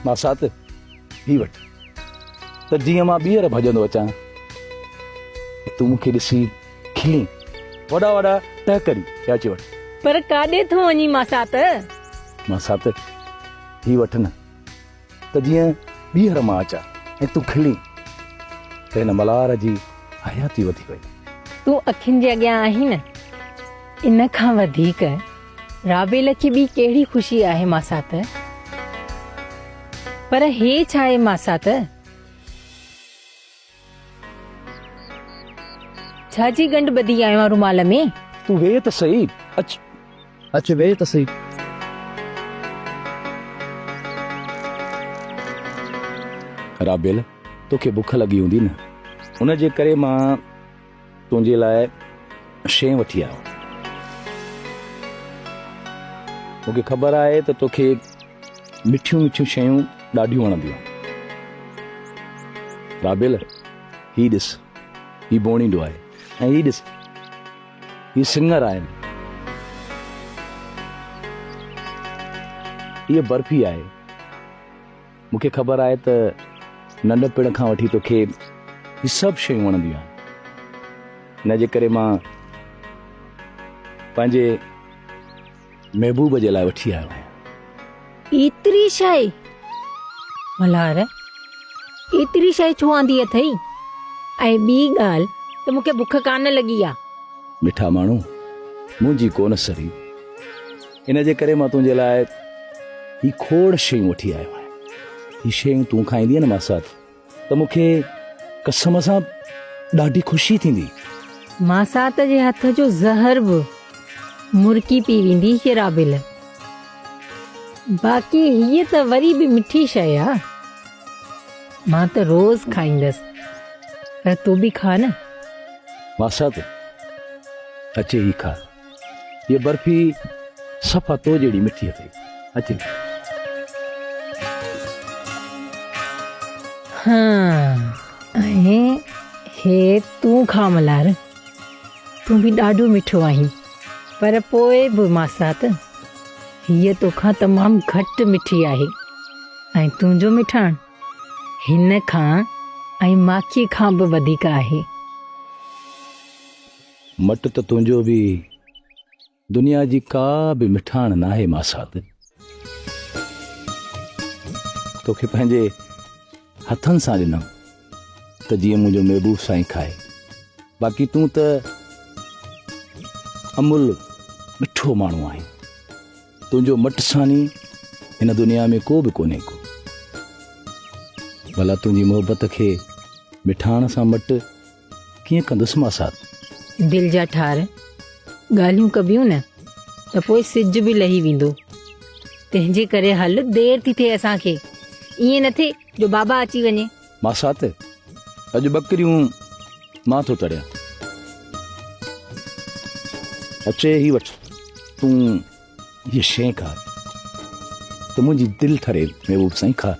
मासात ही वठ त जीअं मां ॿीहर भॼंदो अचां तूं मूंखे ॾिसी खिली वॾा वॾा टहकरी अची वठ। पर काॾे थो वञी मासात? मासात ही वठ न त जीअं ॿीहर मां अचां ऐं तूं खिली त हिन मल्हार जी हयाती वधी वई। तूं अखियुनि जे अॻियां आहीं न, इन खां वधीक राबेल खे ॿी कहिड़ी ख़ुशी आहे मासात? पर हे छा आहे मासात? छाजी गंढ ॿधी आयो आहे रुमाल में? तूं वेह त सही, अच वेह त सही। राबेल तोखे बुख लगी हूंदी न, उन जे करे मां तुंहिंजे लाइ शइ वठी आयो। मूंखे ख़बर आहे त तोखे मिठियूं मिठियूं शयूं ॾाढियूं वणंदियूं आहिनि। राबेल ही ॾिस, ही बोणींदो आहे ऐं ही ॾिस, ही सिंगर आहिनि, हीअ बर्फी आहे। मूंखे ख़बर आहे त नंढपिण खां वठी तोखे ही सभु शयूं वणंदियूं आहिनि, हिन जे करे मां पंहिंजे महबूब जे लाइ वठी आयो आहियां। एतिरी शइ? मल्हार एतिरी शइ छो आंदी अथई? ऐं ॿी ॻाल्हि त मूंखे बुख कान लॻी आहे। मिठा माण्हू मुंहिंजी कोन सरी, इन जे करे मां तुंहिंजे लाइ ही खोड़ शयूं वठी आयो आहियां। ही शयूं तूं खाईंदीअ न मासात त मूंखे कसम सां ॾाढी ख़ुशी थींदी। मासात जे हथ जो ज़हर बि मुर्की पी वेंदी हीअ राबेल। बाक़ी हीअ त वरी बि मिठी शइ आहे, मां त रोज़ खाईंदसि, पर तूं बि खा न। मासात अचे ही खा, ये बर्फी सफ़ा तो जहिड़ी मिठी अथई, अचे। हाँ, ऐं हे तूं खा मल्हार, तूं बि ॾाढो मिठो आहीं। पर पोइ बि मासात हीअ तोखां तमामु घटि मिठी आहे, ऐं तुंहिंजो मिठाण हिन खां ऐं माखी खां बि वधीक आहे। मट त तुंहिंजो बि दुनिया जी का बि मिठाण नाहे मासात। तोखे पंहिंजे हथनि सां ॾिनमि त जीअं मुंहिंजो महबूब साईं खाए। बाक़ी तूं त अमुल मिठो माण्हू आहीं, तुंहिंजो मट सानी हिन दुनिया में को बि कोन्हे को। भला तुंहिंजी मोहबत खे मिठाण सां मट कीअं कंदुसि मासात? दिलि जा ठार ॻाल्हियूं कबियूं न त पोइ सिज बि लही वेंदो। तंहिंजे करे हल, देरि थी थिए असांखे, ईअं न थिए जो बाबा अची वञे। मासात अॼु ॿकरियूं मां थो तरियां, अचे ही वठ, तूं ये शइ खा त मुंहिंजी दिलि ठरे। महबूब साईं खा।